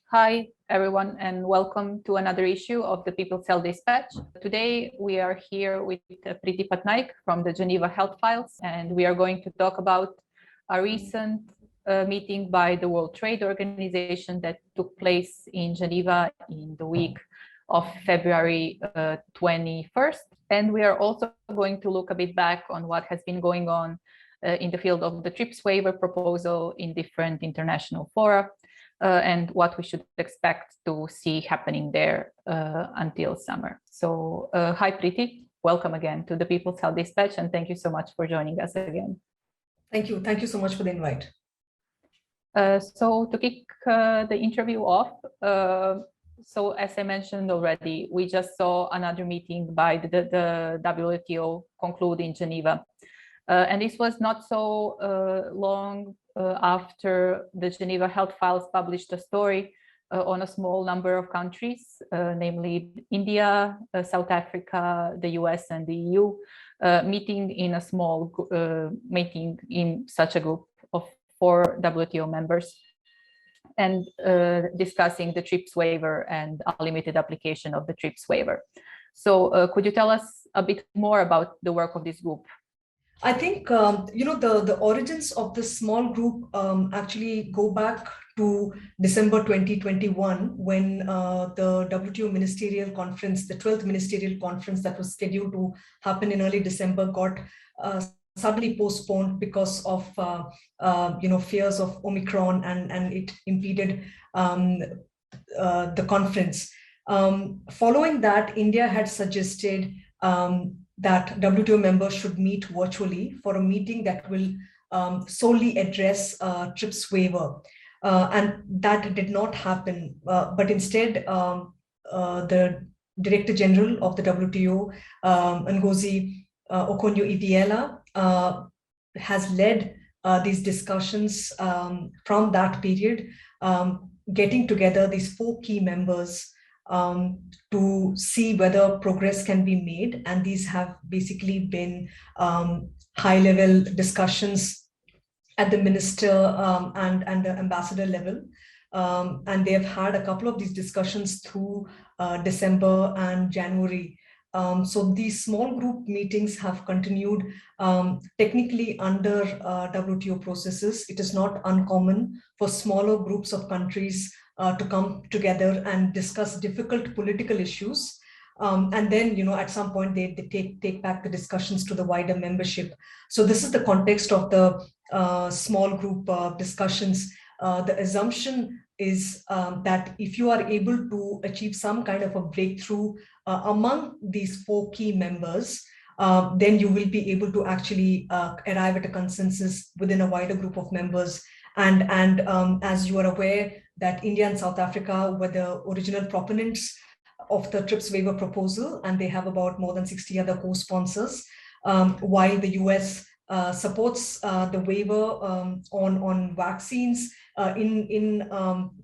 Hi, everyone, and welcome to another issue of the People's Health Dispatch. Today, we are here with Priti Patnaik from the Geneva Health Files, and we are going to talk about a recent meeting by the World Trade Organization that took place in Geneva in the week of February 21st. And we are also going to look a bit back on what has been going on in the field of the TRIPS waiver proposal in different international fora. And what we should expect to see happening there until summer. So hi, Priti. Welcome again to the People's Health Dispatch, and thank you so much for joining us again. Thank you. Thank you so much for the invite. So to kick the interview off, so as I mentioned already, we just saw another meeting by the WTO conclude in Geneva. And this was not so long after the Geneva Health Files published a story on a small number of countries, namely India, South Africa, the US, and the EU, meeting in a small meeting in such a group of 4 WTO members and discussing the TRIPS waiver and unlimited application of the TRIPS waiver. So could you tell us a bit more about the work of this group? I think, the origins of this small group actually go back to December 2021, when the WTO Ministerial Conference, the 12th Ministerial Conference that was scheduled to happen in early December, got suddenly postponed because of fears of Omicron, and it impeded the conference. Following that, India had suggested that WTO members should meet virtually for a meeting that will solely address TRIPS waiver. And that did not happen, but instead the Director General of the WTO, Ngozi Okonjo-Iweala, has led these discussions from that period, getting together these 4 key members to see whether progress can be made. And these have basically been high-level discussions at the minister and the ambassador level. And they have had a couple of these discussions through December and January. So these small group meetings have continued technically under WTO processes. It is not uncommon for smaller groups of countries to come together and discuss difficult political issues. And then, at some point, they take back the discussions to the wider membership. So this is the context of the small group discussions. The assumption is that if you are able to achieve some kind of a breakthrough among these 4 key members, then you will be able to actually arrive at a consensus within a wider group of members. And as you are aware, that India and South Africa were the original proponents of the TRIPS waiver proposal, and they have about more than 60 other co-sponsors, while the US supports the waiver on vaccines in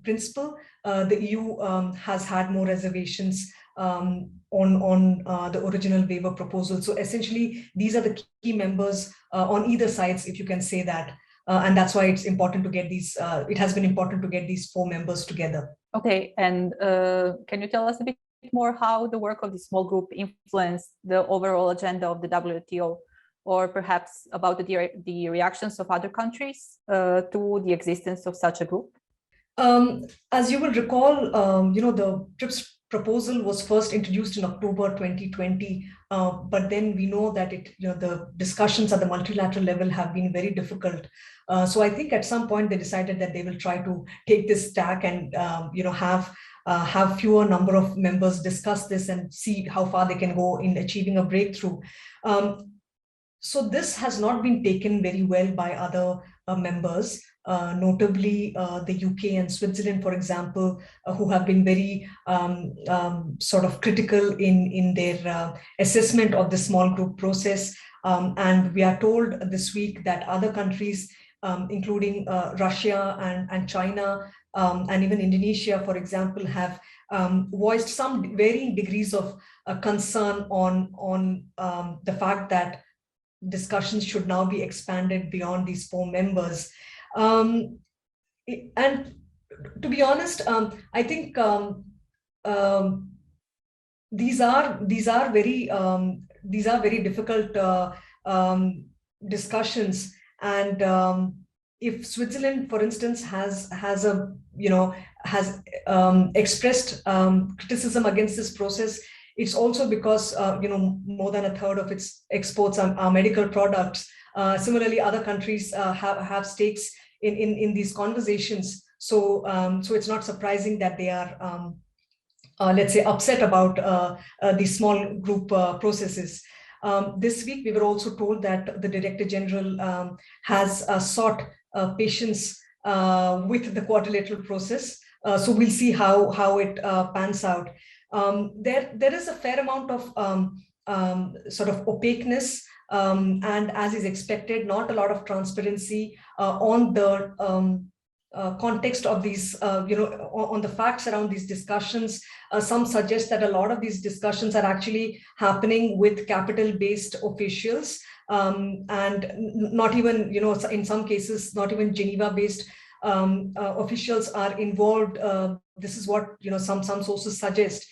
principle. The EU has had more reservations on the original waiver proposal. So essentially, these are the key members on either sides, if you can say that. And that's why it's important to get these, it has been important to get these 4 members together. Okay, and can you tell us a bit more how the work of the small group influenced the overall agenda of the WTO, or perhaps about the reactions of other countries to the existence of such a group? As you will recall, the TRIPS proposal was first introduced in October 2020, but then we know that the discussions at the multilateral level have been very difficult. So I think at some point they decided that they will try to take this tack and have fewer number of members discuss this and see how far they can go in achieving a breakthrough. So this has not been taken very well by other members, notably the UK and Switzerland, for example, who have been very sort of critical in their assessment of the small group process. And we are told this week that other countries, including Russia and China, and even Indonesia, for example, have voiced some varying degrees of concern on the fact that discussions should now be expanded beyond these 4 members. And to be honest, I think these are very difficult discussions, and if Switzerland, for instance, has expressed criticism against this process, it's also because more than a third of its exports are medical products. Similarly, other countries have stakes in these conversations. So it's not surprising that they are let's say upset about these small group processes. This week, we were also told that the Director General has sought patience with the quadrilateral process. So we'll see how it pans out. There is a fair amount of sort of opaqueness, and as is expected, not a lot of transparency on the context of these, on the facts around these discussions. Some suggest that a lot of these discussions are actually happening with capital-based officials, and not even, in some cases, not even Geneva-based officials are involved. This is what some sources suggest.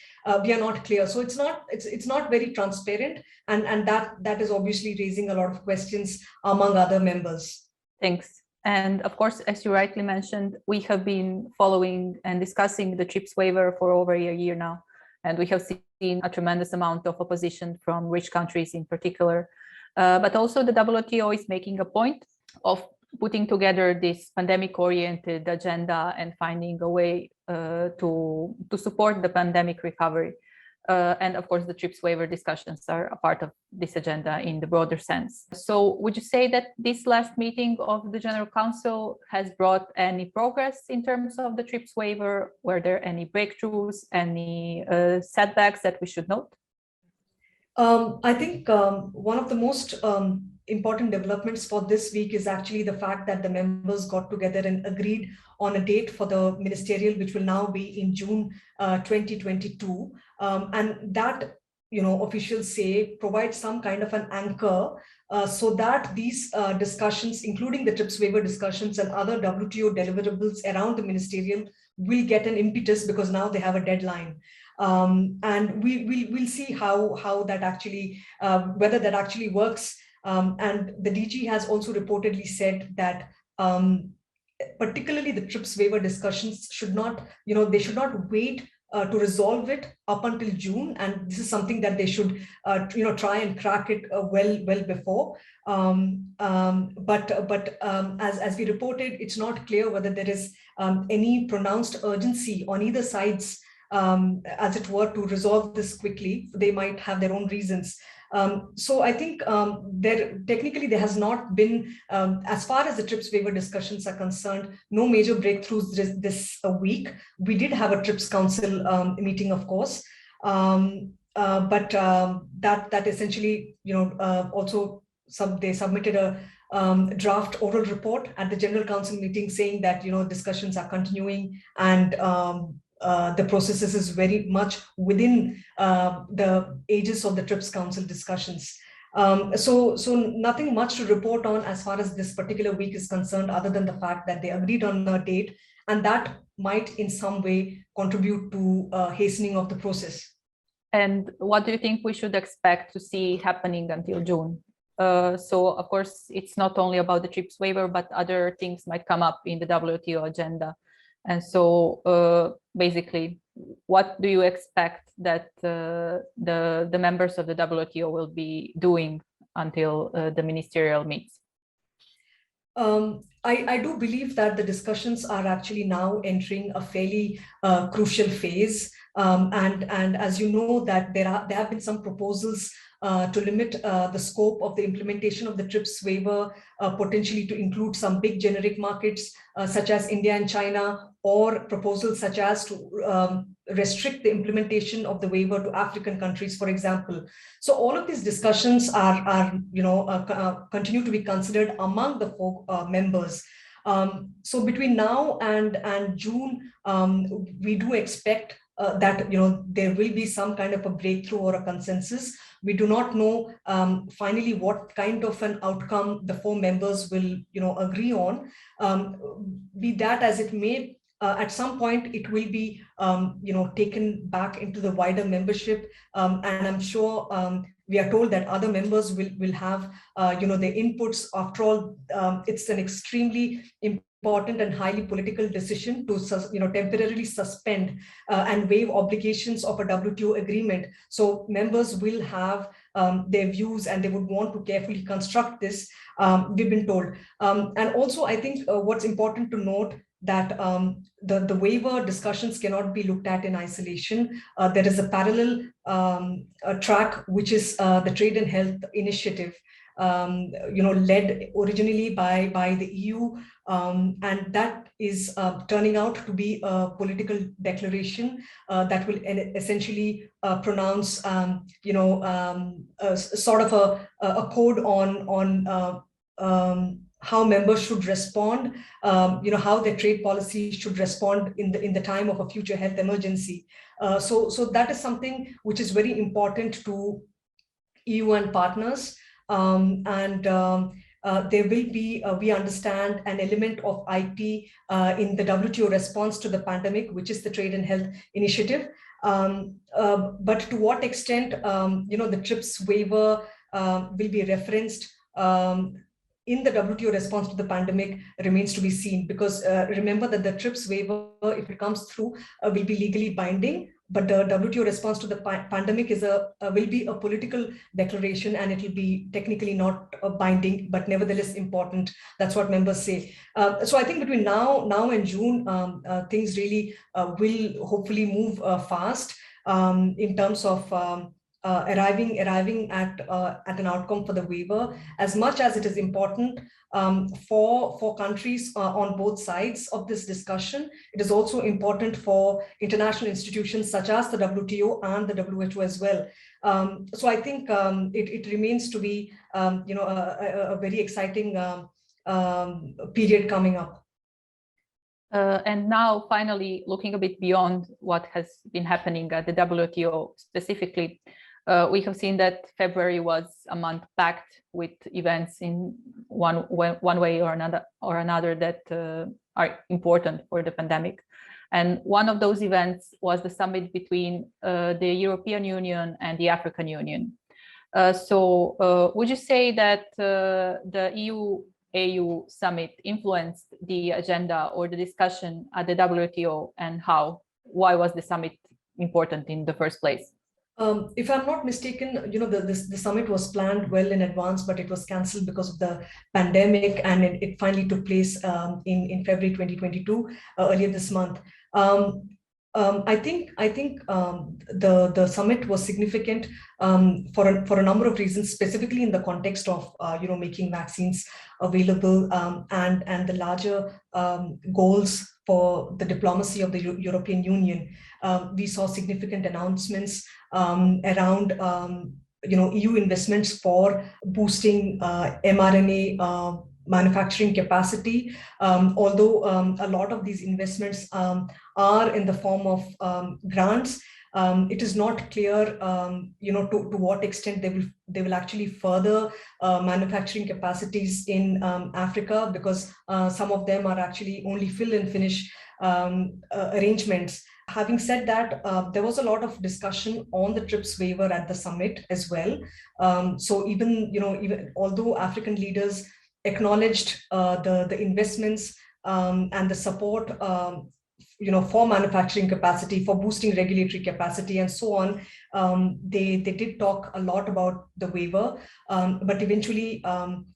We are not clear, so it's not very transparent, and that is obviously raising a lot of questions among other members. Thanks. And of course, as you rightly mentioned, we have been following and discussing the TRIPS waiver for over a year now. And we have seen a tremendous amount of opposition from rich countries in particular. But also the WTO is making a point of putting together this pandemic-oriented agenda and finding a way to support the pandemic recovery. And of course, the TRIPS waiver discussions are a part of this agenda in the broader sense. So would you say that this last meeting of the General Council has brought any progress in terms of the TRIPS waiver? Were there any breakthroughs, any setbacks that we should note? I think one of the most important developments for this week is actually the fact that the members got together and agreed on a date for the ministerial, which will now be in June 2022. And that, officials say, provides some kind of an anchor so that these discussions, including the TRIPS waiver discussions and other WTO deliverables around the ministerial, will get an impetus because now they have a deadline. And we'll see how that actually, whether that actually works. And the DG has also reportedly said that particularly the TRIPS waiver discussions should not, they should not wait to resolve it up until June, and this is something that they should, try and crack it well before. But as we reported, it's not clear whether there is any pronounced urgency on either sides, as it were, to resolve this quickly. They might have their own reasons. So I think there has not been, as far as the TRIPS waiver discussions are concerned, no major breakthroughs this week. We did have a TRIPS Council meeting, of course, but that essentially, also they submitted a draft oral report at the General Council meeting saying that discussions are continuing, and the processes is very much within the aegis of the TRIPS Council discussions. So nothing much to report on as far as this particular week is concerned, other than the fact that they agreed on a date, and that might in some way contribute to hastening of the process. And what do you think we should expect to see happening until June? So of course, it's not only about the TRIPS waiver, but other things might come up in the WTO agenda. And so basically, what do you expect that the members of the WTO will be doing until the ministerial meets? I do believe that the discussions are actually now entering a fairly crucial phase. And as you know, that there have been some proposals to limit the scope of the implementation of the TRIPS waiver, potentially to include some big generic markets such as India and China, or proposals such as to restrict the implementation of the waiver to African countries, for example. So all of these discussions are continue to be considered among the members. So between now and June, we do expect that there will be some kind of a breakthrough or a consensus. We do not know finally what kind of an outcome the 4 members will agree on. Be that as it may, at some point it will be taken back into the wider membership, and I'm sure we are told that other members will have their inputs. After all, it's an extremely important and highly political decision to temporarily suspend and waive obligations of a WTO agreement. So members will have their views, and they would want to carefully construct this, we've been told. And also, I think what's important to note that the waiver discussions cannot be looked at in isolation. There is a parallel track, which is the Trade and Health Initiative, led originally by the EU, and that is turning out to be a political declaration that will essentially pronounce, sort of a code on how members should respond, how their trade policy should respond in the time of a future health emergency. So that is something which is very important to EU and partners. There will be, we understand, an element of IP in the WTO response to the pandemic, which is the Trade and Health Initiative. But to what extent, the TRIPS waiver will be referenced in the WTO response to the pandemic remains to be seen, because remember that the TRIPS waiver, if it comes through, will be legally binding, but the WTO response to the pandemic will be a political declaration, and it will be technically not binding, but nevertheless important. That's what members say. So I think between now and June, things really will hopefully move fast in terms of arriving at an outcome for the waiver. As much as it is important for countries on both sides of this discussion, it is also important for international institutions such as the WTO and the WHO as well. So I think it remains to be a very exciting period coming up. And now, finally, looking a bit beyond what has been happening at the WTO specifically, we have seen that February was a month packed with events in one way or another that are important for the pandemic. And one of those events was the summit between the European Union and the African Union. So would you say that the EUAU summit influenced the agenda or the discussion at the WTO, and how? Why was the summit important in the first place? If I'm not mistaken, the summit was planned well in advance, but it was cancelled because of the pandemic, and it finally took place in February 2022, earlier this month. I think the summit was significant for a number of reasons, specifically in the context of making vaccines available and the larger goals for the diplomacy of the European Union. We saw significant announcements around EU investments for boosting mRNA manufacturing capacity, although a lot of these investments are in the form of grants. It is not clear, to what extent they will actually further manufacturing capacities in Africa, because some of them are actually only fill and finish arrangements. Having said that, there was a lot of discussion on the TRIPS waiver at the summit as well. So even although African leaders acknowledged the investments and the support for manufacturing capacity, for boosting regulatory capacity and so on, they did talk a lot about the waiver, but eventually,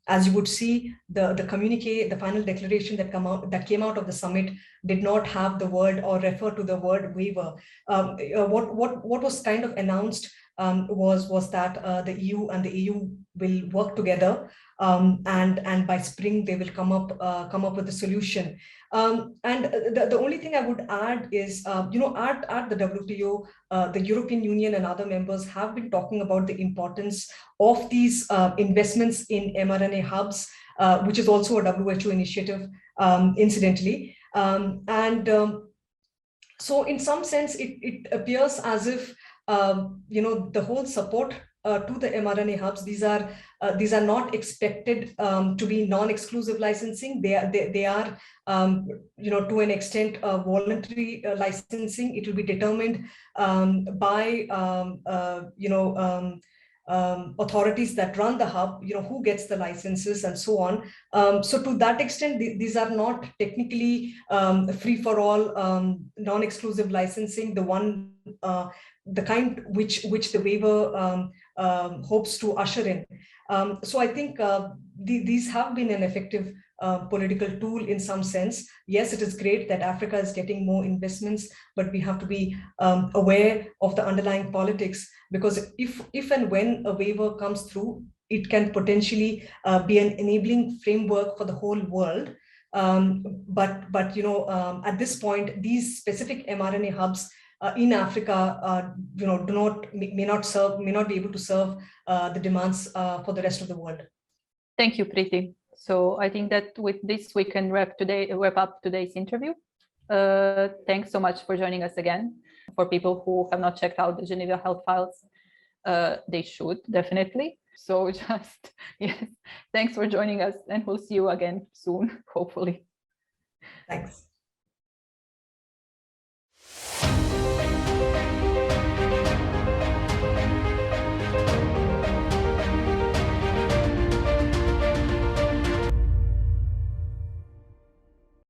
as you would see, the communique, the final declaration that came out of the summit did not have the word or refer to the word waiver. What was kind of announced was that the EU and the EU will work together, and by spring they will come up with a solution. And the only thing I would add is, at the WTO, the European Union and other members have been talking about the importance of these investments in mRNA hubs, which is also a WHO initiative, incidentally. So in some sense, it appears as if the whole support to the mRNA hubs, these are not expected to be non-exclusive licensing. They are to an extent voluntary licensing. It will be determined by authorities that run the hub, who gets the licenses and so on. So to that extent, these are not technically free for all non-exclusive licensing, the kind which the waiver hopes to usher in. So I think these have been an effective political tool in some sense. Yes, it is great that Africa is getting more investments, but we have to be aware of the underlying politics, because if and when a waiver comes through, it can potentially be an enabling framework for the whole world. But at this point, these specific mRNA hubs in Africa, may not be able to serve the demands for the rest of the world. Thank you, Priti. So I think that with this, we can wrap up today's interview. Thanks so much for joining us again. For people who have not checked out the Geneva Health Files, they should definitely. So just, yes, thanks for joining us, and we'll see you again soon, hopefully. Thanks.